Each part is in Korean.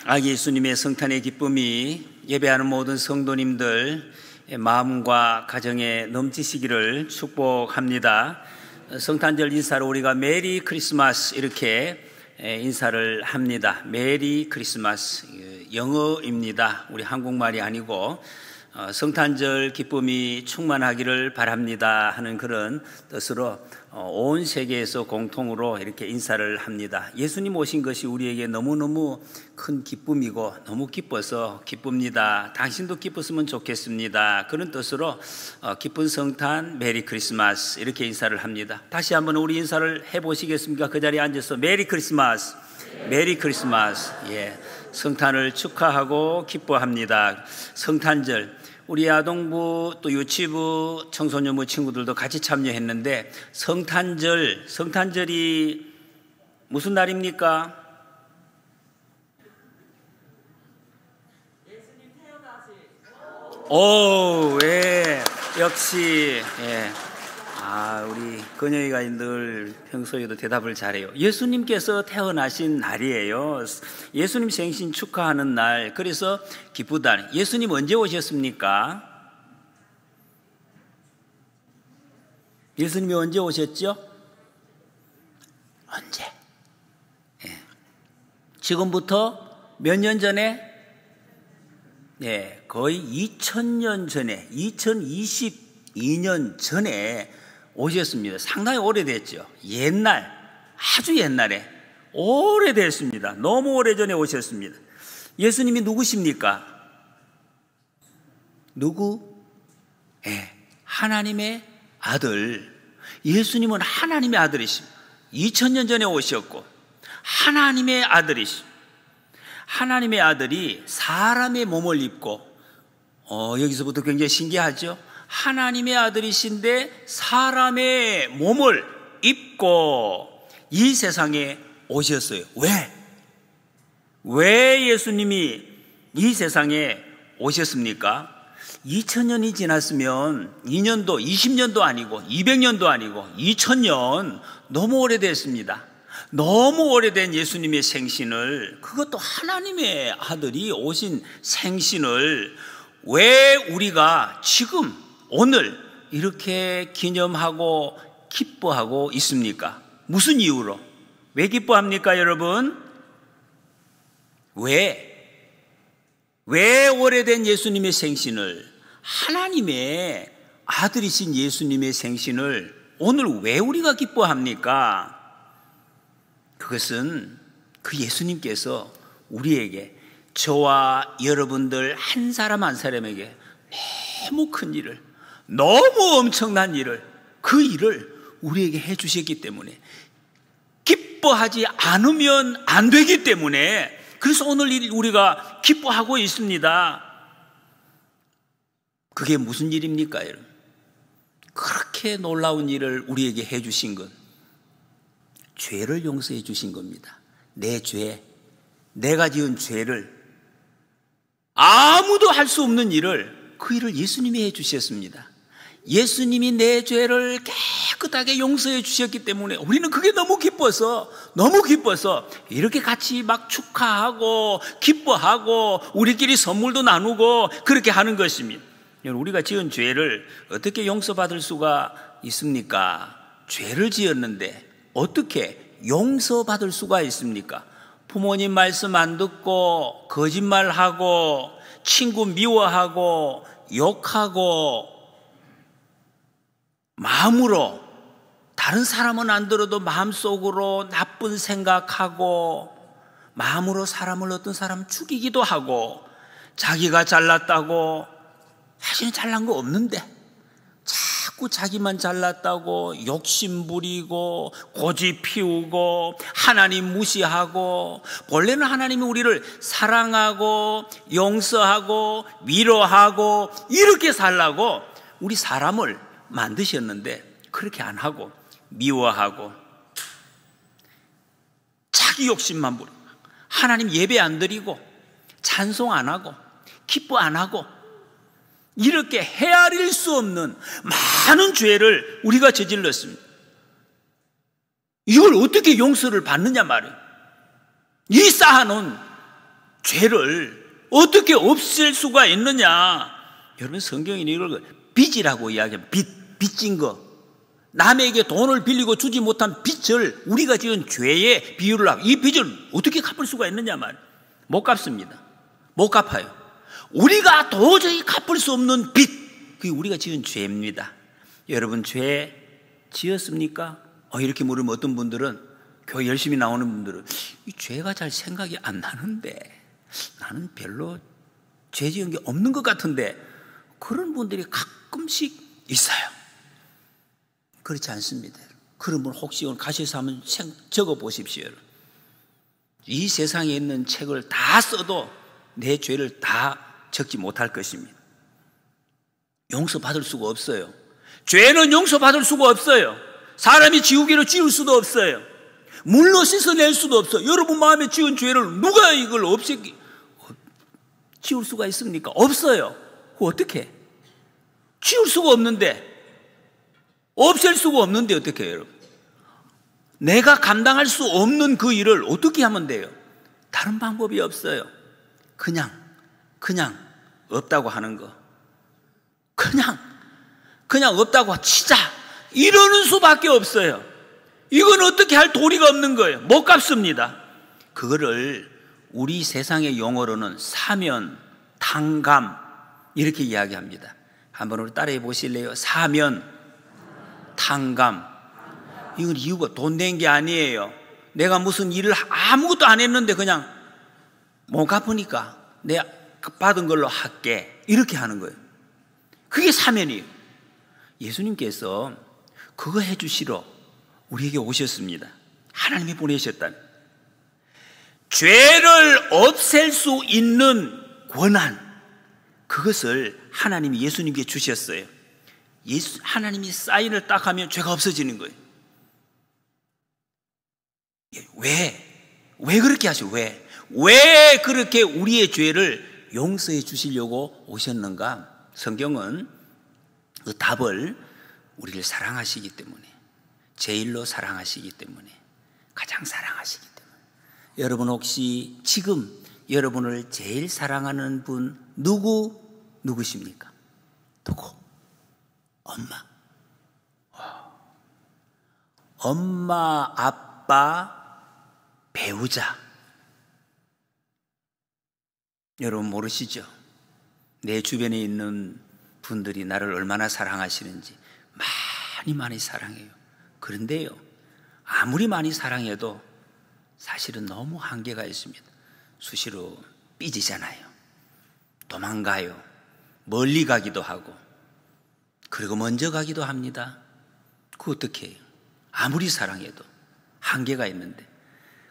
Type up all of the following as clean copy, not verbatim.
예수님의 성탄의 기쁨이 예배하는 모든 성도님들 마음과 가정에 넘치시기를 축복합니다. 성탄절 인사로 우리가 메리 크리스마스 이렇게 인사를 합니다. 메리 크리스마스, 영어입니다. 우리 한국말이 아니고 성탄절 기쁨이 충만하기를 바랍니다 하는 그런 뜻으로 온 세계에서 공통으로 이렇게 인사를 합니다. 예수님 오신 것이 우리에게 너무너무 큰 기쁨이고 너무 기뻐서 기쁩니다. 당신도 기뻤으면 좋겠습니다. 그런 뜻으로 기쁜 성탄 메리 크리스마스 이렇게 인사를 합니다. 다시 한번 우리 인사를 해보시겠습니까? 그 자리에 앉아서 메리 크리스마스, 메리 크리스마스. 예, 성탄을 축하하고 기뻐합니다. 성탄절 우리 아동부 또 유치부 청소년부 친구들도 같이 참여했는데 성탄절이 무슨 날입니까? 예수님 태어나신. 오, 예, 역시 예. 우리 건영이가 늘 평소에도 대답을 잘해요. 예수님께서 태어나신 날이에요. 예수님 생신 축하하는 날. 그래서 기쁘다. 예수님 언제 오셨습니까? 예수님이 언제 오셨죠? 언제? 예. 지금부터 몇 년 전에? 네, 거의 2000년 전에, 2022년 전에 오셨습니다. 상당히 오래됐죠. 옛날, 아주 옛날에 오래됐습니다. 너무 오래전에 오셨습니다. 예수님이 누구십니까? 누구? 하나님의 아들. 예수님은 하나님의 아들이십니다. 2000년 전에 오셨고 하나님의 아들이십니다. 하나님의 아들이 사람의 몸을 입고 여기서부터 굉장히 신기하죠? 하나님의 아들이신데 사람의 몸을 입고 이 세상에 오셨어요. 왜 예수님이 이 세상에 오셨습니까? 2000년이 지났으면 2년도, 20년도 아니고 200년도 아니고 2000년 너무 오래됐습니다. 너무 오래된 예수님의 생신을, 그것도 하나님의 아들이 오신 생신을 왜 우리가 지금 오늘 이렇게 기념하고 기뻐하고 있습니까? 무슨 이유로? 왜 기뻐합니까, 여러분? 왜 오래된 예수님의 생신을, 하나님의 아들이신 예수님의 생신을 오늘 왜 우리가 기뻐합니까? 그것은 그 예수님께서 우리에게, 저와 여러분들 한 사람 한 사람에게 너무 큰 일을, 너무 엄청난 일을, 그 일을 우리에게 해주셨기 때문에, 기뻐하지 않으면 안 되기 때문에, 그래서 오늘 우리가 기뻐하고 있습니다. 그게 무슨 일입니까, 여러분? 그렇게 놀라운 일을 우리에게 해주신 것, 죄를 용서해 주신 겁니다. 내 죄, 내가 지은 죄를, 아무도 할 수 없는 일을, 그 일을 예수님이 해주셨습니다. 예수님이 내 죄를 깨끗하게 용서해 주셨기 때문에 우리는 그게 너무 기뻐서 이렇게 같이 막 축하하고 기뻐하고 우리끼리 선물도 나누고 그렇게 하는 것입니다. 우리가 지은 죄를 어떻게 용서받을 수가 있습니까? 죄를 지었는데 어떻게 용서받을 수가 있습니까? 부모님 말씀 안 듣고 거짓말하고 친구 미워하고 욕하고 마음으로, 다른 사람은 안 들어도 마음속으로 나쁜 생각하고 마음으로 사람을, 어떤 사람 죽이기도 하고, 자기가 잘났다고, 사실은 잘난 거 없는데 자꾸 자기만 잘났다고 욕심 부리고 고집 피우고 하나님 무시하고, 본래는 하나님이 우리를 사랑하고 용서하고 위로하고 이렇게 살라고 우리 사람을 만드셨는데 그렇게 안 하고 미워하고 자기 욕심만 부리고 하나님 예배 안 드리고 찬송 안 하고 기뻐 안 하고, 이렇게 헤아릴 수 없는 많은 죄를 우리가 저질렀습니다. 이걸 어떻게 용서를 받느냐 말이에요. 이 쌓아놓은 죄를 어떻게 없앨 수가 있느냐? 여러분, 성경이 이걸 빚이라고 이야기합니다. 빚진 거. 남에게 돈을 빌리고 주지 못한 빚을 우리가 지은 죄에 비유를 하고, 이 빚을 어떻게 갚을 수가 있느냐 말이에요. 못 갚습니다. 못 갚아요. 우리가 도저히 갚을 수 없는 빚, 그게 우리가 지은 죄입니다. 여러분, 죄 지었습니까? 이렇게 물으면 어떤 분들은, 교회 열심히 나오는 분들은 이 죄가 잘 생각이 안 나는데, 나는 별로 죄 지은 게 없는 것 같은데, 그런 분들이 가끔씩 있어요. 그렇지 않습니다. 그런 분 혹시 오늘 가셔서 한번 적어 보십시오. 이 세상에 있는 책을 다 써도 내 죄를 다 적지 못할 것입니다. 용서받을 수가 없어요. 죄는 용서받을 수가 없어요. 사람이 지우개로 지울 수도 없어요. 물로 씻어낼 수도 없어요. 여러분 마음에 지은 죄를 누가 이걸 지울 수가 있습니까? 없어요. 어떻게? 지울 수가 없는데, 없앨 수가 없는데 어떻게 해요, 여러분? 내가 감당할 수 없는 그 일을 어떻게 하면 돼요? 다른 방법이 없어요. 그냥 없다고 하는 거. 그냥 없다고 치자, 이러는 수밖에 없어요. 이건 어떻게 할 도리가 없는 거예요. 못 갚습니다. 그거를 우리 세상의 용어로는 사면, 탕감 이렇게 이야기합니다. 한번 우리 따라해 보실래요? 사면, 탕감. 이건 이유가 돈 낸 게 아니에요. 내가 무슨 일을 아무것도 안 했는데 그냥 못 갚으니까 내가 받은 걸로 할게, 이렇게 하는 거예요. 그게 사면이에요. 예수님께서 그거 해주시러 우리에게 오셨습니다. 하나님이 보내셨다는, 죄를 없앨 수 있는 권한, 그것을 하나님이 예수님께 주셨어요. 하나님이 사인을 딱 하면 죄가 없어지는 거예요. 왜 그렇게 하시오? 왜 그렇게 우리의 죄를 용서해 주시려고 오셨는가? 성경은 그 답을 우리를 사랑하시기 때문에, 제일로 사랑하시기 때문에, 가장 사랑하시기 때문에. 여러분 혹시 지금 여러분을 제일 사랑하는 분 누구십니까? 누구? 엄마, 아빠, 배우자. 여러분 모르시죠? 내 주변에 있는 분들이 나를 얼마나 사랑하시는지 많이 사랑해요. 그런데요, 아무리 많이 사랑해도 사실은 너무 한계가 있습니다. 수시로 삐지잖아요. 도망가요. 멀리 가기도 하고, 그리고 먼저 가기도 합니다. 그거 어떻게 해요? 아무리 사랑해도 한계가 있는데.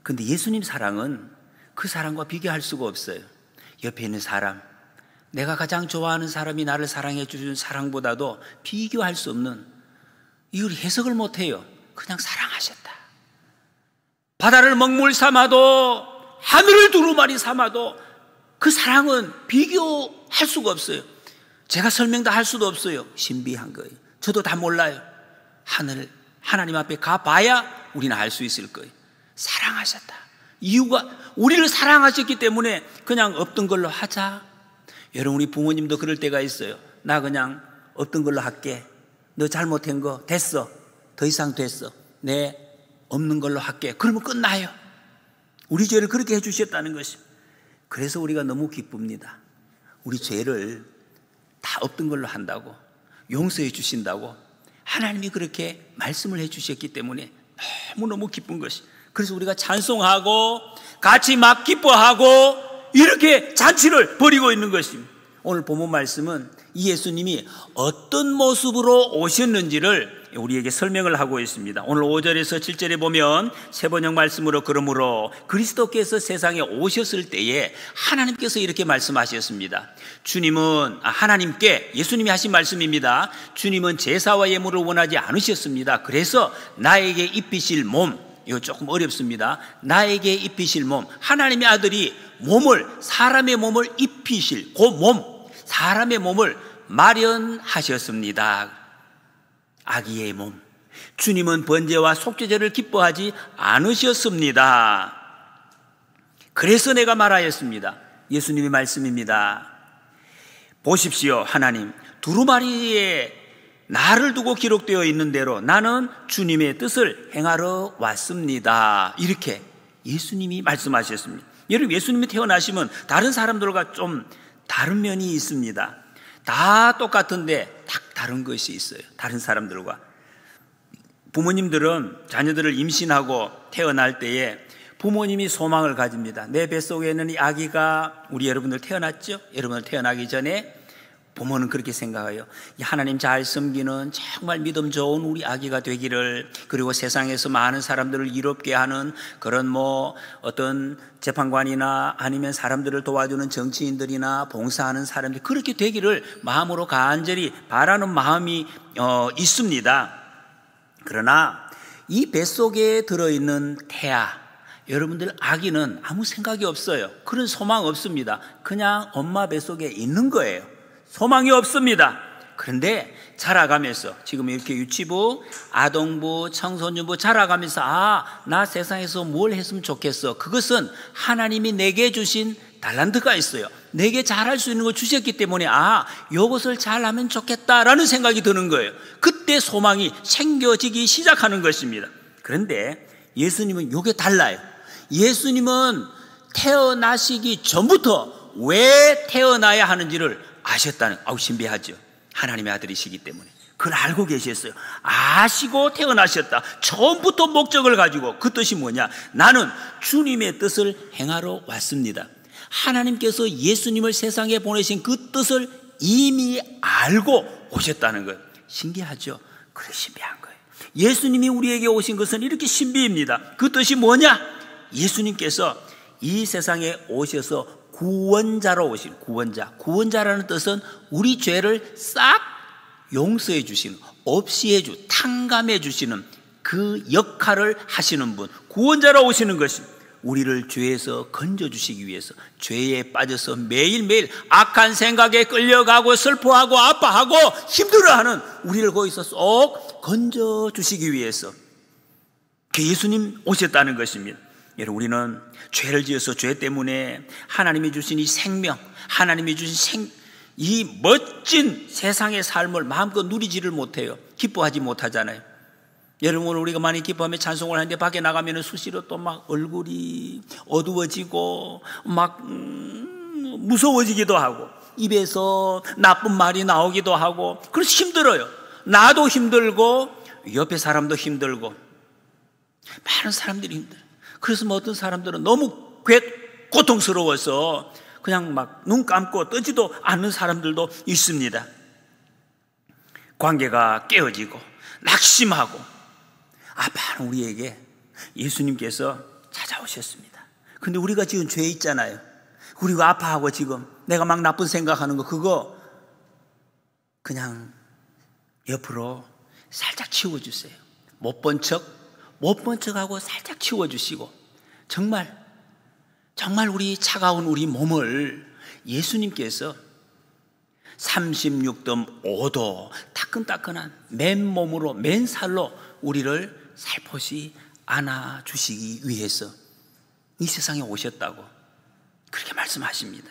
근데 예수님 사랑은 그 사랑과 비교할 수가 없어요. 옆에 있는 사람, 내가 가장 좋아하는 사람이 나를 사랑해 주는 사랑보다도 비교할 수 없는, 이걸 해석을 못해요. 그냥 사랑하셨다. 바다를 먹물 삼아도, 하늘을 두루마리 삼아도 그 사랑은 비교할 수가 없어요. 제가 설명 다 할 수도 없어요. 신비한 거예요. 저도 다 몰라요. 하나님 앞에 가봐야 우리는 알 수 있을 거예요. 사랑하셨다. 이유가, 우리를 사랑하셨기 때문에 그냥 없던 걸로 하자. 여러분, 우리 부모님도 그럴 때가 있어요. 나 그냥 없던 걸로 할게. 너 잘못한 거 됐어. 더 이상 됐어. 내 없는 걸로 할게. 그러면 끝나요. 우리 죄를 그렇게 해주셨다는 것입니다. 그래서 우리가 너무 기쁩니다. 우리 죄를 다 없던 걸로 한다고, 용서해 주신다고 하나님이 그렇게 말씀을 해 주셨기 때문에 너무너무 기쁜 것이. 그래서 우리가 찬송하고 같이 막 기뻐하고 이렇게 잔치를 벌이고 있는 것입니다. 오늘 본문 말씀은 이 예수님이 어떤 모습으로 오셨는지를 우리에게 설명을 하고 있습니다. 오늘 5절에서 7절에 보면 세 번역 말씀으로, 그러므로 그리스도께서 세상에 오셨을 때에 하나님께서 이렇게 말씀하셨습니다. 하나님께, 예수님이 하신 말씀입니다. 주님은 제사와 예물을 원하지 않으셨습니다. 그래서 나에게 입히실 몸, 이거 조금 어렵습니다. 나에게 입히실 몸, 하나님의 아들이 사람의 몸을 입히실 그 몸, 사람의 몸을 마련하셨습니다. 아기의 몸. 주님은 번제와 속죄제를 기뻐하지 않으셨습니다. 그래서 내가 말하였습니다. 예수님의 말씀입니다. 보십시오. 하나님, 두루마리에 나를 두고 기록되어 있는 대로 나는 주님의 뜻을 행하러 왔습니다. 이렇게 예수님이 말씀하셨습니다. 여러분, 예수님이 태어나시면 다른 사람들과 좀 다른 면이 있습니다. 다 똑같은데 딱 다른 것이 있어요. 다른 사람들과. 부모님들은 자녀들을 임신하고 태어날 때에 부모님이 소망을 가집니다. 내 뱃속에는 이 아기가, 우리 여러분들 태어났죠? 여러분들 태어나기 전에 부모는 그렇게 생각해요. 하나님 잘 섬기는 정말 믿음 좋은 우리 아기가 되기를, 그리고 세상에서 많은 사람들을 이롭게 하는 그런 어떤 재판관이나 아니면 사람들을 도와주는 정치인들이나 봉사하는 사람들, 그렇게 되기를 마음으로 간절히 바라는 마음이 있습니다. 그러나 이 뱃속에 들어있는 태아, 여러분들 아기는 아무 생각이 없어요. 그런 소망 없습니다. 그냥 엄마 뱃속에 있는 거예요. 소망이 없습니다. 그런데 자라가면서, 지금 이렇게 유치부, 아동부, 청소년부 자라가면서 나 세상에서 뭘 했으면 좋겠어. 그것은 하나님이 내게 주신 달란트가 있어요. 내게 잘할 수 있는 걸 주셨기 때문에 이것을 잘하면 좋겠다라는 생각이 드는 거예요. 그때 소망이 생겨지기 시작하는 것입니다. 그런데 예수님은 이게 달라요. 예수님은 태어나시기 전부터 왜 태어나야 하는지를 아셨다는, 신비하죠. 하나님의 아들이시기 때문에 그걸 알고 계셨어요. 아시고 태어나셨다. 처음부터 목적을 가지고, 그 뜻이 뭐냐? 나는 주님의 뜻을 행하러 왔습니다. 하나님께서 예수님을 세상에 보내신 그 뜻을 이미 알고 오셨다는 것, 신기하죠? 그래, 신비한 거예요. 예수님이 우리에게 오신 것은 이렇게 신비입니다. 그 뜻이 뭐냐? 예수님께서 이 세상에 오셔서 구원자로 오신, 구원자라는 뜻은 우리 죄를 싹 용서해 주시는, 없이 해주, 탕감해 주시는 그 역할을 하시는 분, 구원자로 오시는 것입니다. 우리를 죄에서 건져주시기 위해서, 죄에 빠져서 매일매일 악한 생각에 끌려가고 슬퍼하고 아파하고 힘들어하는 우리를 거기서 쏙 건져주시기 위해서 예수님 오셨다는 것입니다. 여러분, 우리는 죄를 지어서 죄 때문에 하나님이 주신 이 생명, 하나님이 주신 이 멋진 세상의 삶을 마음껏 누리지를 못해요. 기뻐하지 못하잖아요. 여러분, 오늘 우리가 많이 기뻐하며 찬송을 하는데 밖에 나가면 수시로 또 막 얼굴이 어두워지고 막 무서워지기도 하고 입에서 나쁜 말이 나오기도 하고, 그래서 힘들어요. 나도 힘들고 옆에 사람도 힘들고 많은 사람들이 힘들어요. 그래서 어떤 사람들은 너무 고통스러워서 그냥 막 눈 감고 뜨지도 않는 사람들도 있습니다. 관계가 깨어지고 낙심하고 아파하는 우리에게 예수님께서 찾아오셨습니다. 근데 우리가 지금 죄 있잖아요. 우리가 아파하고 지금 내가 막 나쁜 생각하는 거, 그거 그냥 옆으로 살짝 치워주세요. 못 본 척하고 살짝 치워주시고, 정말 우리 차가운 우리 몸을 예수님께서 36.5도 따끈따끈한 맨몸으로, 맨살로 우리를 살포시 안아주시기 위해서 이 세상에 오셨다고 그렇게 말씀하십니다.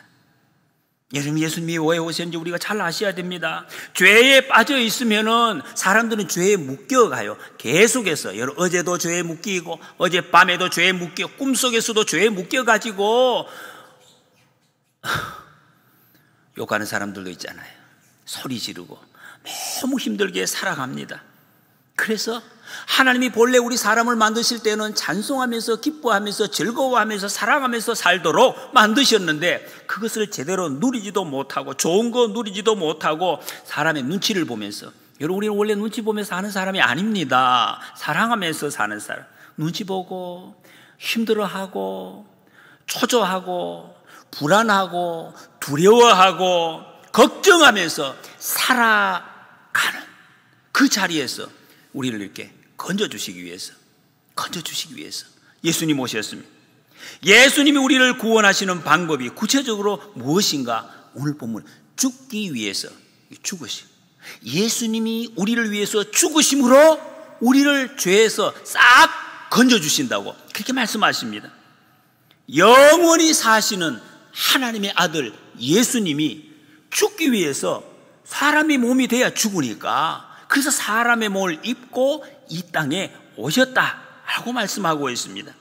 여러분, 예수님이 왜 오셨는지 우리가 잘 아셔야 됩니다. 죄에 빠져 있으면은 사람들은 죄에 묶여가요. 계속해서. 여러분, 어제도 죄에 묶이고 어젯밤에도 죄에 묶여, 꿈속에서도 죄에 묶여가지고 욕하는 사람들도 있잖아요. 소리 지르고 너무 힘들게 살아갑니다. 그래서 하나님이 본래 우리 사람을 만드실 때는 찬송하면서 기뻐하면서 즐거워하면서 사랑하면서 살도록 만드셨는데, 그것을 제대로 누리지도 못하고 좋은 거 누리지도 못하고 사람의 눈치를 보면서, 여러분, 우리는 원래 눈치 보면서 사는 사람이 아닙니다. 사랑하면서 사는 사람. 눈치 보고 힘들어하고 초조하고 불안하고 두려워하고 걱정하면서 살아가는 그 자리에서 우리를 이렇게 건져주시기 위해서 예수님 오셨습니다. 예수님이 우리를 구원하시는 방법이 구체적으로 무엇인가? 오늘 본문, 죽기 위해서 죽으심. 예수님이 우리를 위해서 죽으심으로 우리를 죄에서 싹 건져주신다고 그렇게 말씀하십니다. 영원히 사시는 하나님의 아들 예수님이 죽기 위해서 사람의 몸이 돼야 죽으니까, 그래서 사람의 몸을 입고 이 땅에 오셨다라고 말씀하고 있습니다.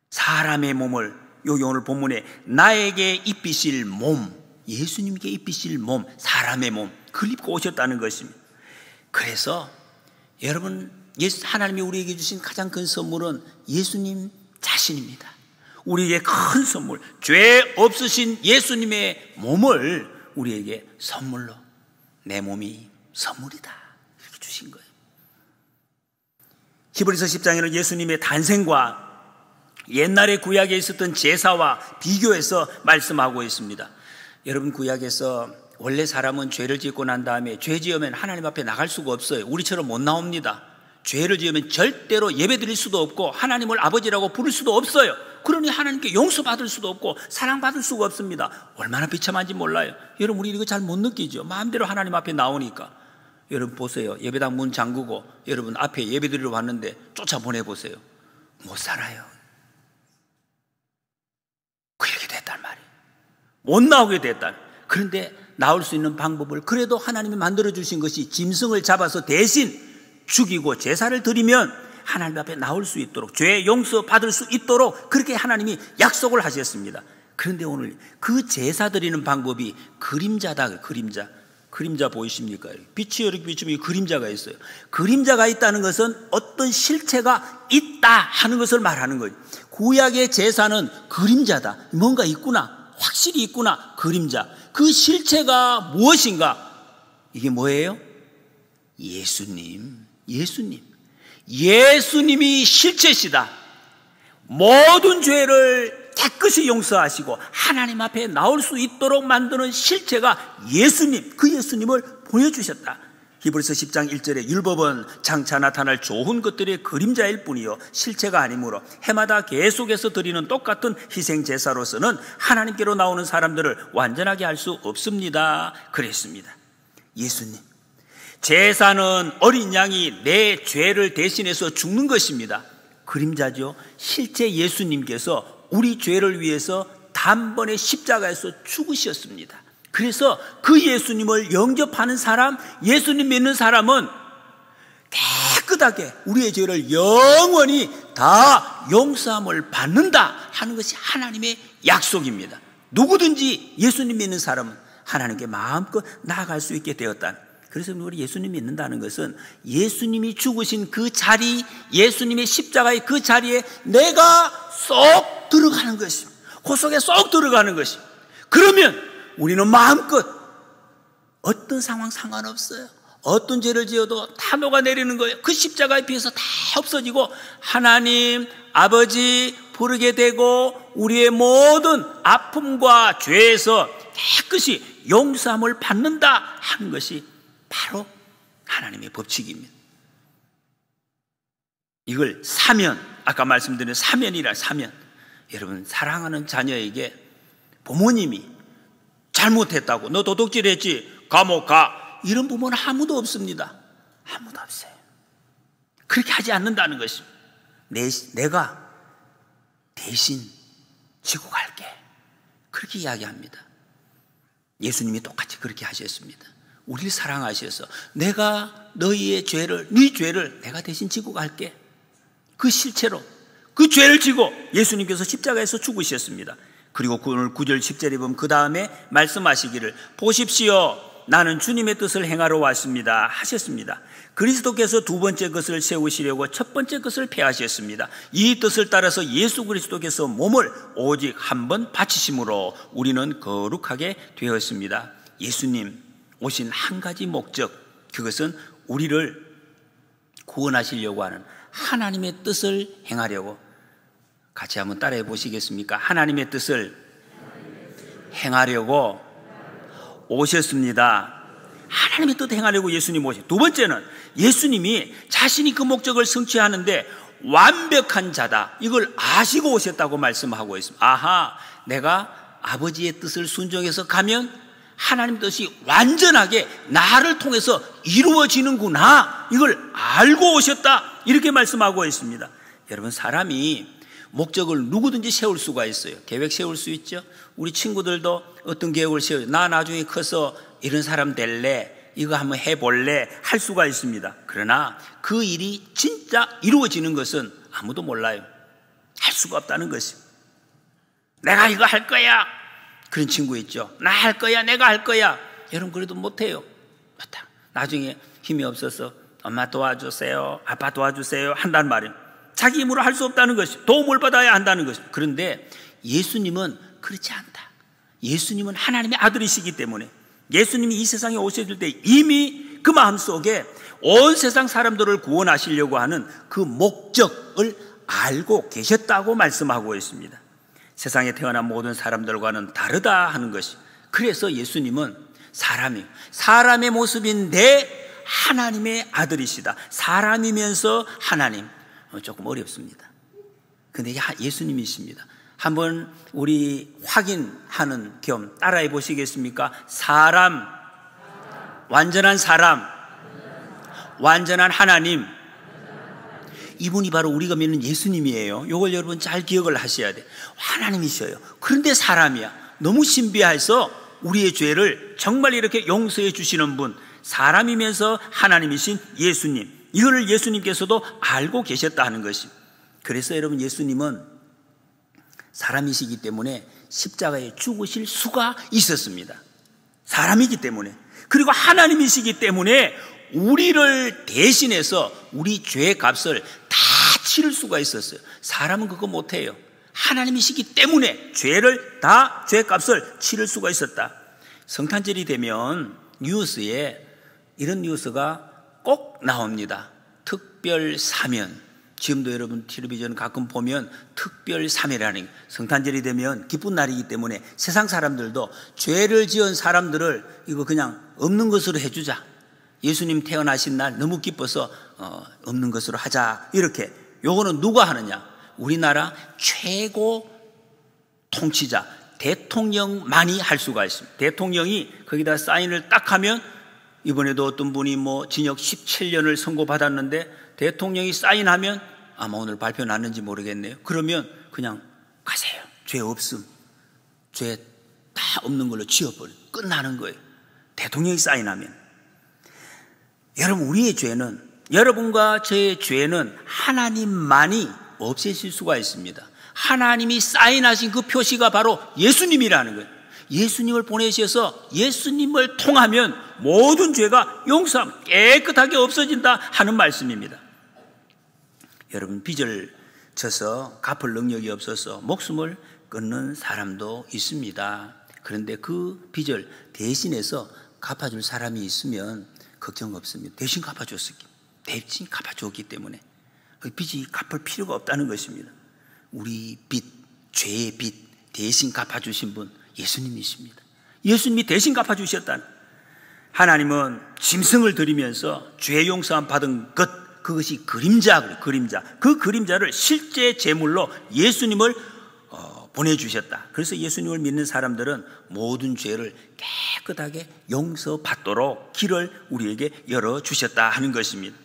사람의 몸을, 여기 오늘 본문에 나에게 입히실 몸, 예수님께 입히실 몸, 사람의 몸, 그걸 입고 오셨다는 것입니다. 그래서 여러분, 하나님이 우리에게 주신 가장 큰 선물은 예수님 자신입니다. 우리에게 큰 선물, 죄 없으신 예수님의 몸을 우리에게 선물로, 내 몸이 선물이다, 이렇게 주신 거예요. 히브리서 10장에는 예수님의 탄생과 옛날에 구약에 있었던 제사와 비교해서 말씀하고 있습니다. 여러분, 구약에서 원래 사람은 죄를 짓고 난 다음에 죄 지으면 하나님 앞에 나갈 수가 없어요. 우리처럼 못 나옵니다. 죄를 지으면 절대로 예배드릴 수도 없고 하나님을 아버지라고 부를 수도 없어요. 그러니 하나님께 용서받을 수도 없고 사랑받을 수가 없습니다. 얼마나 비참한지 몰라요. 여러분, 우리 이거 잘 못 느끼죠. 마음대로 하나님 앞에 나오니까. 여러분 보세요. 예배당 문 잠그고 여러분 앞에 예배드리러 왔는데 쫓아보내보세요. 못 살아요. 그렇게 됐단 말이에요. 못 나오게 됐단. 그런데 나올 수 있는 방법을 그래도 하나님이 만들어주신 것이 짐승을 잡아서 대신 죽이고 제사를 드리면 하나님 앞에 나올 수 있도록, 죄 용서 받을 수 있도록 그렇게 하나님이 약속을 하셨습니다. 그런데 오늘 그 제사 드리는 방법이 그림자다. 그림자 보이십니까? 빛이 이렇게 비추면 그림자가 있어요. 그림자가 있다는 것은 어떤 실체가 있다 하는 것을 말하는 거예요. 구약의 제사는 그림자다. 뭔가 있구나. 확실히 있구나. 그림자. 그 실체가 무엇인가? 이게 뭐예요? 예수님이 실체시다. 모든 죄를 깨끗이 용서하시고 하나님 앞에 나올 수 있도록 만드는 실체가 예수님, 그 예수님을 보여주셨다. 히브리서 10장 1절에 율법은 장차 나타날 좋은 것들의 그림자일 뿐이요 실체가 아니므로 해마다 계속해서 드리는 똑같은 희생 제사로서는 하나님께로 나오는 사람들을 완전하게 할 수 없습니다. 그랬습니다. 예수님, 제사는 어린 양이 내 죄를 대신해서 죽는 것입니다. 그림자죠. 실제 예수님께서 우리 죄를 위해서 단번에 십자가에서 죽으셨습니다. 그래서 그 예수님을 영접하는 사람, 예수님 믿는 사람은 깨끗하게 우리의 죄를 영원히 다 용서함을 받는다 하는 것이 하나님의 약속입니다. 누구든지 예수님 믿는 사람은 하나님께 마음껏 나아갈 수 있게 되었다. 그래서 우리 예수님 믿는다는 것은 예수님이 죽으신 그 자리, 예수님의 십자가의 그 자리에 내가 쏙 들어가는 것입니다. 그 속에 쏙 들어가는 것입니다. 그러면 우리는 마음껏 어떤 상황 상관없어요. 어떤 죄를 지어도 다 녹아내리는 거예요. 그 십자가에 비해서 다 없어지고 하나님 아버지 부르게 되고 우리의 모든 아픔과 죄에서 깨끗이 용서함을 받는다 하는 것이 바로 하나님의 법칙입니다. 이걸 사면, 아까 말씀드린 사면이라 사면. 여러분, 사랑하는 자녀에게 부모님이 잘못했다고, 너 도둑질했지, 감옥 가, 이런 부모는 아무도 없습니다. 아무도 없어요. 그렇게 하지 않는다는 것입니다. 내가 대신 지고 갈게, 그렇게 이야기합니다. 예수님이 똑같이 그렇게 하셨습니다. 우리를 사랑하셔서 내가 너희의 죄를, 네 죄를 내가 대신 지고 갈게. 그 실체로 그 죄를 지고 예수님께서 십자가에서 죽으셨습니다. 그리고 오늘 9절 10절에 보면 그 다음에 말씀하시기를 보십시오, 나는 주님의 뜻을 행하러 왔습니다 하셨습니다. 그리스도께서 두 번째 것을 세우시려고 첫 번째 것을 폐하셨습니다. 이 뜻을 따라서 예수 그리스도께서 몸을 오직 한 번 바치심으로 우리는 거룩하게 되었습니다. 예수님 오신 한 가지 목적, 그것은 우리를 구원하시려고 하는 하나님의 뜻을 행하려고. 같이 한번 따라해 보시겠습니까? 하나님의 뜻을 행하려고 오셨습니다. 하나님의 뜻 행하려고 예수님 오셨어요. 두 번째는 예수님이 자신이 그 목적을 성취하는데 완벽한 자다, 이걸 아시고 오셨다고 말씀하고 있습니다. 아하, 내가 아버지의 뜻을 순종해서 가면 하나님 뜻이 완전하게 나를 통해서 이루어지는구나, 이걸 알고 오셨다, 이렇게 말씀하고 있습니다. 여러분, 사람이 목적을 누구든지 세울 수가 있어요. 계획 세울 수 있죠. 우리 친구들도 어떤 계획을 세워요. 나 나중에 커서 이런 사람 될래, 이거 한번 해볼래 할 수가 있습니다. 그러나 그 일이 진짜 이루어지는 것은 아무도 몰라요. 할 수가 없다는 것입니다. 내가 이거 할 거야, 그런 친구 있죠. 나 할 거야, 내가 할 거야. 여러분 그래도 못해요. 맞다. 나중에 힘이 없어서 엄마 도와주세요, 아빠 도와주세요 한다는 말이에요. 자기 힘으로 할 수 없다는 것이, 도움을 받아야 한다는 것이. 그런데 예수님은 그렇지 않다. 예수님은 하나님의 아들이시기 때문에, 예수님이 이 세상에 오셨을 때 이미 그 마음속에 온 세상 사람들을 구원하시려고 하는 그 목적을 알고 계셨다고 말씀하고 있습니다. 세상에 태어난 모든 사람들과는 다르다 하는 것이. 그래서 예수님은 사람의 모습인데 하나님의 아들이시다. 사람이면서 하나님. 조금 어렵습니다. 근데 예수님이십니다. 한번 우리 확인하는 겸 따라해 보시겠습니까? 완전한 사람, 완전한 하나님. 이분이 바로 우리가 믿는 예수님이에요. 이걸 여러분 잘 기억을 하셔야 돼요. 하나님이셔요. 그런데 사람이야. 너무 신비해서 우리의 죄를 정말 이렇게 용서해 주시는 분, 사람이면서 하나님이신 예수님, 이거를 예수님께서도 알고 계셨다 하는 것입니다. 그래서 여러분, 예수님은 사람이시기 때문에 십자가에 죽으실 수가 있었습니다. 사람이기 때문에. 그리고 하나님이시기 때문에 우리를 대신해서 우리 죄의 값을 다 치를 수가 있었어요. 사람은 그거 못해요. 하나님이시기 때문에 죄의 값을 치를 수가 있었다. 성탄절이 되면 뉴스에 이런 뉴스가 꼭 나옵니다. 특별 사면. 지금도 여러분 텔레비전 가끔 보면 특별 사면이라는 게, 성탄절이 되면 기쁜 날이기 때문에 세상 사람들도 죄를 지은 사람들을 이거 그냥 없는 것으로 해주자. 예수님 태어나신 날 너무 기뻐서 없는 것으로 하자. 이렇게. 요거는 누가 하느냐? 우리나라 최고 통치자 대통령만이 할 수가 있습니다. 대통령이 거기다 사인을 딱 하면, 이번에도 어떤 분이 징역 17년을 선고받았는데 대통령이 사인하면, 아마 오늘 발표 났는지 모르겠네요. 그러면 그냥 가세요. 죄 없음. 죄 다 없는 걸로 지워버려. 끝나는 거예요. 대통령이 사인하면. 여러분, 우리의 죄는, 여러분과 저의 죄는 하나님만이 없애실 수가 있습니다. 하나님이 사인하신 그 표시가 바로 예수님이라는 거예요. 예수님을 보내셔서 예수님을 통하면 모든 죄가 용서함, 깨끗하게 없어진다 하는 말씀입니다. 여러분, 빚을 져서 갚을 능력이 없어서 목숨을 끊는 사람도 있습니다. 그런데 그 빚을 대신해서 갚아줄 사람이 있으면 걱정 없습니다. 대신 갚아줬기 때문에 그 빚이 갚을 필요가 없다는 것입니다. 우리 빚, 죄의 빚 대신 갚아주신 분 예수님이십니다. 예수님이 대신 갚아주셨다는. 하나님은 짐승을 드리면서 죄 용서함 받은 것, 그것이 그림자. 그 그림자를 실제 제물로 예수님을 보내주셨다. 그래서 예수님을 믿는 사람들은 모든 죄를 깨끗하게 용서받도록 길을 우리에게 열어주셨다 하는 것입니다.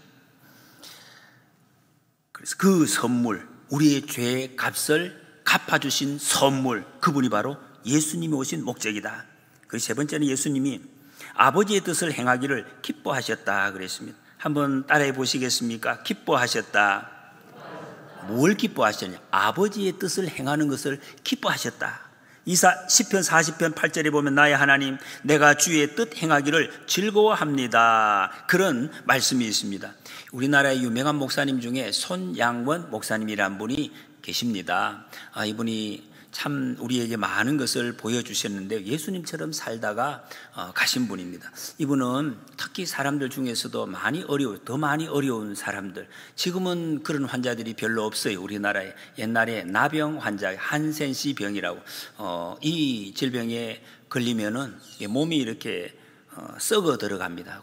그래서 그 선물, 우리의 죄의 값을 갚아주신 선물, 그분이 바로 예수님이 오신 목적이다. 그 세 번째는 예수님이 아버지의 뜻을 행하기를 기뻐하셨다 그랬습니다. 한번 따라해 보시겠습니까? 기뻐하셨다. 뭘 기뻐하셨냐? 아버지의 뜻을 행하는 것을 기뻐하셨다. 시편 40편 8절에 보면, 나의 하나님, 내가 주의 뜻 행하기를 즐거워합니다. 그런 말씀이 있습니다. 우리나라의 유명한 목사님 중에 손양원 목사님이란 분이 계십니다. 이분이 참 우리에게 많은 것을 보여주셨는데, 예수님처럼 살다가 가신 분입니다. 이분은 특히 사람들 중에서도 더 많이 어려운 사람들, 지금은 그런 환자들이 별로 없어요. 우리나라에. 옛날에 나병 환자, 한센시 병이라고, 이 질병에 걸리면은 몸이 이렇게 썩어 들어갑니다.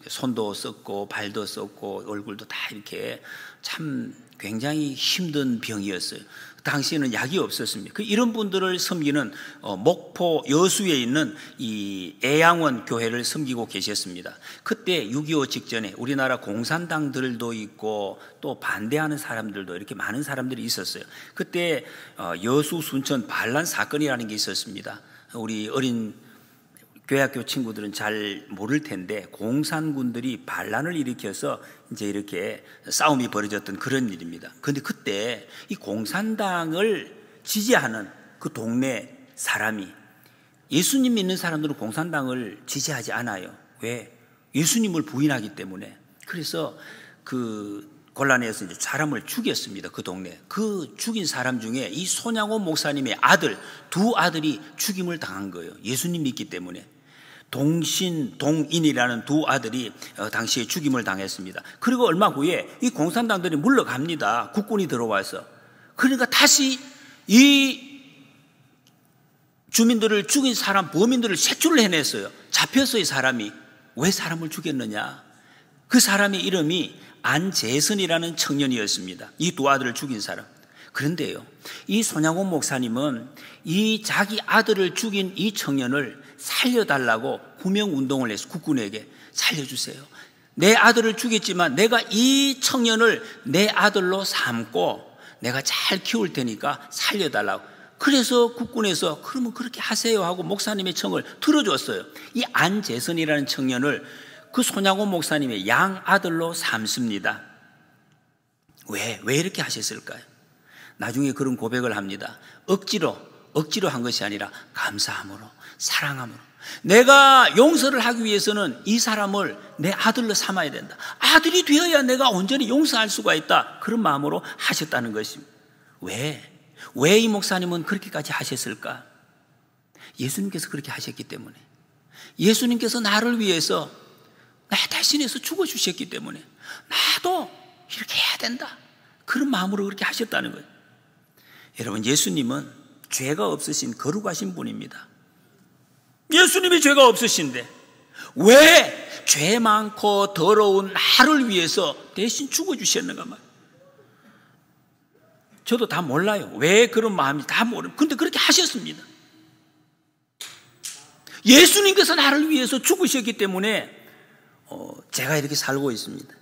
손도 썩고 발도 썩고 얼굴도 다 이렇게, 참 굉장히 힘든 병이었어요. 당시에는 약이 없었습니다. 이런 분들을 섬기는 목포 여수에 있는 이 애양원 교회를 섬기고 계셨습니다. 그때 6.25 직전에 우리나라 공산당들도 있고 또 반대하는 사람들도 이렇게 많은 사람들이 있었어요. 그때 여수 순천 반란 사건이라는 게 있었습니다. 우리 어린 교회학교 친구들은 잘 모를 텐데 공산군들이 반란을 일으켜서 이제 이렇게 싸움이 벌어졌던 그런 일입니다. 그런데 그때 이 공산당을 지지하는 그 동네 사람이, 예수님 믿는 사람들은 공산당을 지지하지 않아요. 왜? 예수님을 부인하기 때문에. 그래서 그 곤란해서 이제 사람을 죽였습니다. 그 동네. 그 죽인 사람 중에 이 손양원 목사님의 아들, 두 아들이 죽임을 당한 거예요. 예수님 믿기 때문에. 동신, 동인이라는 두 아들이 당시에 죽임을 당했습니다. 그리고 얼마 후에 이 공산당들이 물러갑니다. 국군이 들어와서. 그러니까 다시 이 주민들을 죽인 사람, 범인들을 색출을 해냈어요. 잡혔어요, 이 사람이. 왜 사람을 죽였느냐? 그 사람의 이름이 안재선이라는 청년이었습니다. 이 두 아들을 죽인 사람. 그런데요, 이 손양원 목사님은 이 자기 아들을 죽인 이 청년을 살려달라고 구명운동을 해서 국군에게 살려주세요. 내 아들을 죽였지만 내가 이 청년을 내 아들로 삼고 내가 잘 키울 테니까 살려달라고. 그래서 국군에서 그러면 그렇게 하세요 하고 목사님의 청을 들어줬어요. 이 안재선이라는 청년을 그 손양원 목사님의 양아들로 삼습니다. 왜 이렇게 하셨을까요? 나중에 그런 고백을 합니다. 억지로 한 것이 아니라 감사함으로, 사랑함으로. 내가 용서를 하기 위해서는 이 사람을 내 아들로 삼아야 된다. 아들이 되어야 내가 온전히 용서할 수가 있다. 그런 마음으로 하셨다는 것입니다. 왜 이 목사님은 그렇게까지 하셨을까? 예수님께서 그렇게 하셨기 때문에. 예수님께서 나를 위해서 나 대신해서 죽어주셨기 때문에 나도 이렇게 해야 된다. 그런 마음으로 그렇게 하셨다는 거예요. 여러분, 예수님은 죄가 없으신 거룩하신 분입니다. 예수님이 죄가 없으신데 왜 죄 많고 더러운 나를 위해서 대신 죽어주셨는가 말이에요. 저도 다 몰라요. 왜 그런 마음이 다 모릅니다. 근데 그렇게 하셨습니다. 예수님께서 나를 위해서 죽으셨기 때문에 제가 이렇게 살고 있습니다.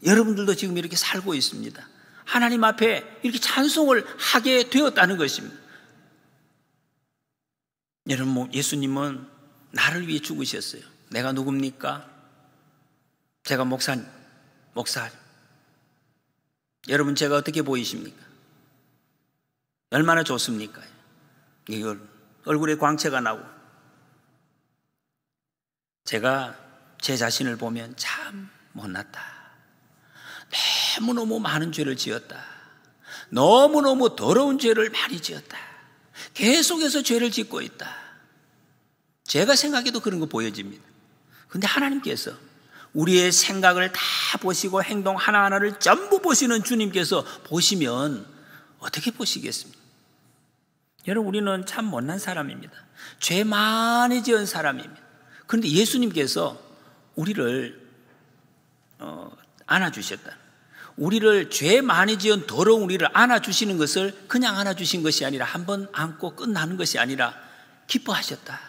여러분들도 지금 이렇게 살고 있습니다. 하나님 앞에 이렇게 찬송을 하게 되었다는 것입니다. 여러분, 예수님은 나를 위해 죽으셨어요. 내가 누굽니까? 제가 목사. 여러분, 제가 어떻게 보이십니까? 얼마나 좋습니까? 이걸 얼굴에 광채가 나고. 제가 제 자신을 보면 참 못났다. 너무너무 많은 죄를 지었다. 너무너무 더러운 죄를 많이 지었다. 계속해서 죄를 짓고 있다. 제가 생각해도 그런 거 보여집니다. 그런데 하나님께서 우리의 생각을 다 보시고 행동 하나하나를 전부 보시는 주님께서 보시면 어떻게 보시겠습니까? 여러분, 우리는 참 못난 사람입니다. 죄 많이 지은 사람입니다. 그런데 예수님께서 우리를 안아주셨다. 우리를 죄 많이 지은 더러운 우리를 안아주시는 것을 그냥 안아주신 것이 아니라 한번 안고 끝나는 것이 아니라 기뻐하셨다.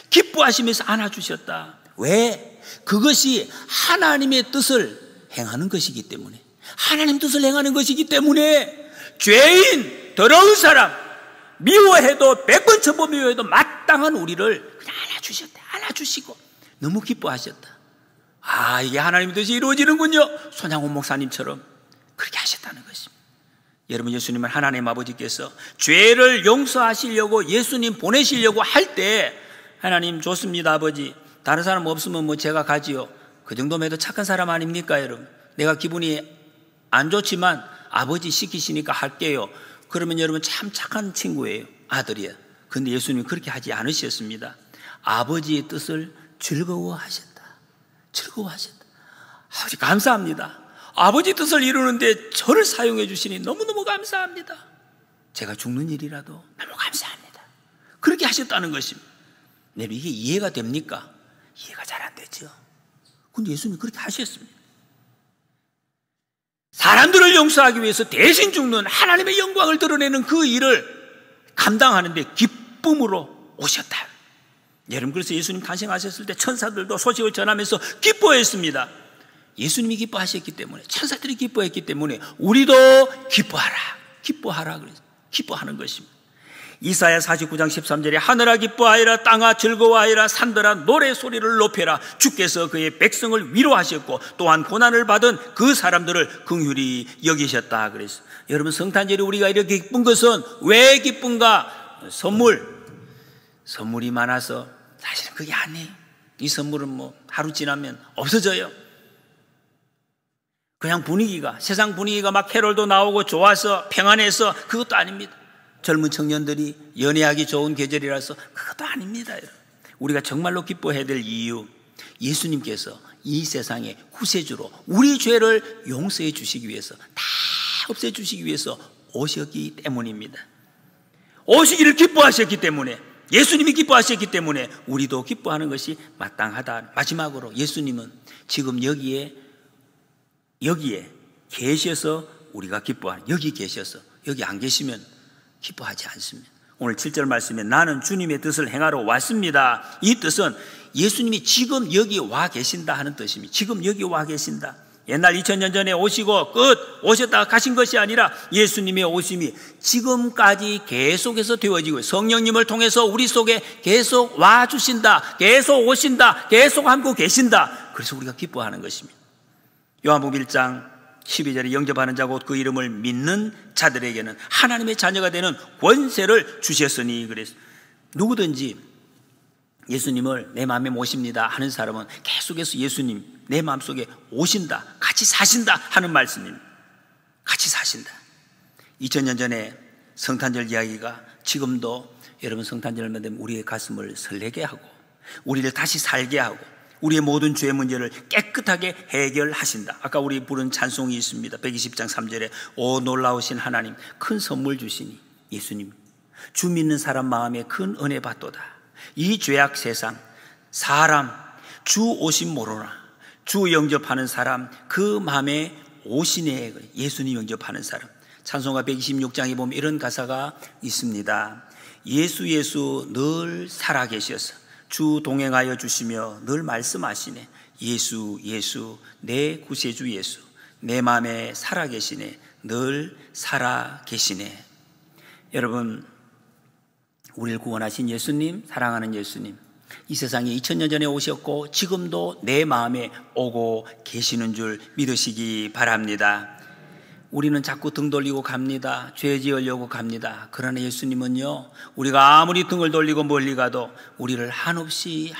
기뻐하시면서 안아주셨다. 왜? 그것이 하나님의 뜻을 행하는 것이기 때문에. 하나님 뜻을 행하는 것이기 때문에 죄인, 더러운 사람, 미워해도 100번 1000번 미워해도 마땅한 우리를 그냥 안아주시고 너무 기뻐하셨다. 아, 이게 하나님의 뜻이 이루어지는군요. 손양원 목사님처럼 그렇게 하셨다는 것입니다. 여러분, 예수님은 하나님 아버지께서 죄를 용서하시려고 예수님 보내시려고 할 때 하나님 좋습니다, 아버지. 다른 사람 없으면 뭐 제가 가지요. 그 정도면 해도 착한 사람 아닙니까, 여러분? 내가 기분이 안 좋지만 아버지 시키시니까 할게요. 그러면 여러분 참 착한 친구예요. 아들이에요. 그런데 예수님은 그렇게 하지 않으셨습니다. 아버지의 뜻을 즐거워하셨다. 아버지 감사합니다. 아버지 뜻을 이루는데 저를 사용해 주시니 너무너무 감사합니다. 제가 죽는 일이라도 너무 감사합니다. 그렇게 하셨다는 것입니다. 네, 이게 이해가 됩니까? 이해가 잘 안 되죠. 근데 예수님이 그렇게 하셨습니다. 사람들을 용서하기 위해서 대신 죽는 하나님의 영광을 드러내는 그 일을 감당하는데 기쁨으로 오셨다. 여러분, 그래서 예수님 탄생하셨을 때 천사들도 소식을 전하면서 기뻐했습니다. 예수님이 기뻐하셨기 때문에, 천사들이 기뻐했기 때문에 우리도 기뻐하라 그래서 기뻐하는 것입니다. 이사야 49장 13절에 하늘아 기뻐하여라, 땅아 즐거워하여라, 산들아 노래 소리를 높여라. 주께서 그의 백성을 위로하셨고 또한 고난을 받은 그 사람들을 긍휼히 여기셨다. 그래서 여러분, 성탄절에 우리가 이렇게 기쁜 것은 왜 기쁜가? 선물이 많아서 사실은 그게 아니에요. 이 선물은 하루 지나면 없어져요. 그냥 세상 분위기가 막 캐롤도 나오고 좋아서 평안해서 그것도 아닙니다. 젊은 청년들이 연애하기 좋은 계절이라서 그것도 아닙니다. 우리가 정말로 기뻐해야 될 이유, 예수님께서 이 세상의 구세주로 우리 죄를 용서해 주시기 위해서, 다 없애 주시기 위해서 오셨기 때문입니다. 오시기를 기뻐하셨기 때문에, 예수님이 기뻐하셨기 때문에 우리도 기뻐하는 것이 마땅하다. 마지막으로 예수님은 지금 여기에 계셔서 우리가 기뻐하는, 여기 계셔서, 여기 안 계시면 기뻐하지 않습니다. 오늘 7절 말씀에 나는 주님의 뜻을 행하러 왔습니다. 이 뜻은 예수님이 지금 여기 와 계신다 하는 뜻입니다. 지금 여기 와 계신다. 옛날 2000년 전에 오시고 오셨다가 가신 것이 아니라 예수님의 오심이 지금까지 계속해서 되어지고 성령님을 통해서 우리 속에 계속 와 주신다, 계속 오신다, 계속 함께 계신다. 그래서 우리가 기뻐하는 것입니다. 요한복음 1장 12절에 영접하는 자 곧 그 이름을 믿는 자들에게는 하나님의 자녀가 되는 권세를 주셨으니, 그래서 누구든지 예수님을 내 마음에 모십니다 하는 사람은 계속해서 예수님 내 마음속에 오신다, 같이 사신다 하는 말씀입니다. 같이 사신다. 2000년 전에 성탄절 이야기가 지금도 여러분 성탄절만 되면 우리의 가슴을 설레게 하고 우리를 다시 살게 하고 우리의 모든 죄 문제를 깨끗하게 해결하신다. 아까 우리 부른 찬송이 있습니다. 120장 3절에 오 놀라우신 하나님, 큰 선물 주시니 예수님, 주 믿는 사람 마음에 큰 은혜 받도다. 이 죄악 세상 사람 주 오심 모르나 주 영접하는 사람 그 마음에 오시네. 예수님 영접하는 사람. 찬송가 126장에 보면 이런 가사가 있습니다. 예수 늘 살아계셔서 주 동행하여 주시며 늘 말씀하시네. 예수 내 구세주 예수 내 마음에 살아계시네. 늘 살아계시네. 여러분, 우리를 구원하신 예수님, 사랑하는 예수님, 이 세상에 2000년 전에 오셨고 지금도 내 마음에 오고 계시는 줄 믿으시기 바랍니다. 우리는 자꾸 등 돌리고 갑니다. 죄 지으려고 갑니다. 그러나 예수님은요, 우리가 아무리 등을 돌리고 멀리 가도 우리를 한없이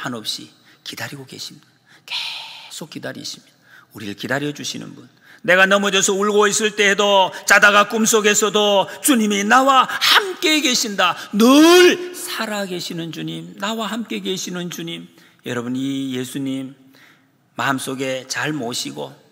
기다리고 계십니다. 계속 기다리십니다. 우리를 기다려주시는 분. 내가 넘어져서 울고 있을 때에도, 자다가 꿈속에서도 주님이 나와 함께 계신다. 늘 살아계시는 주님, 나와 함께 계시는 주님. 여러분, 이 예수님 마음속에 잘 모시고,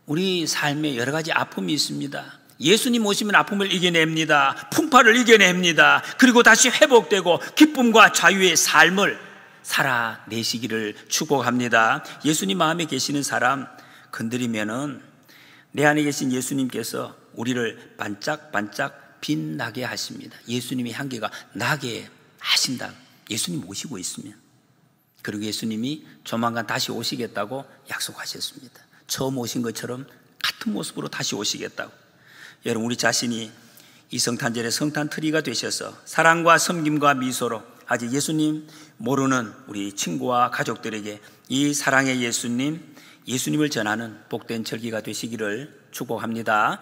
우리 삶에 여러 가지 아픔이 있습니다. 예수님 오시면 아픔을 이겨냅니다. 풍파를 이겨냅니다. 그리고 다시 회복되고 기쁨과 자유의 삶을 살아내시기를 축복합니다. 예수님 마음에 계시는 사람 건드리면은 내 안에 계신 예수님께서 우리를 반짝반짝 빛나게 하십니다. 예수님의 향기가 나게 하신다. 예수님 오시고 있으면. 그리고 예수님이 조만간 다시 오시겠다고 약속하셨습니다. 처음 오신 것처럼 같은 모습으로 다시 오시겠다고. 여러분, 우리 자신이 이 성탄절의 성탄트리가 되셔서 사랑과 섬김과 미소로 아직 예수님 모르는 우리 친구와 가족들에게 이 사랑의 예수님을 전하는 복된 절기가 되시기를 축복합니다.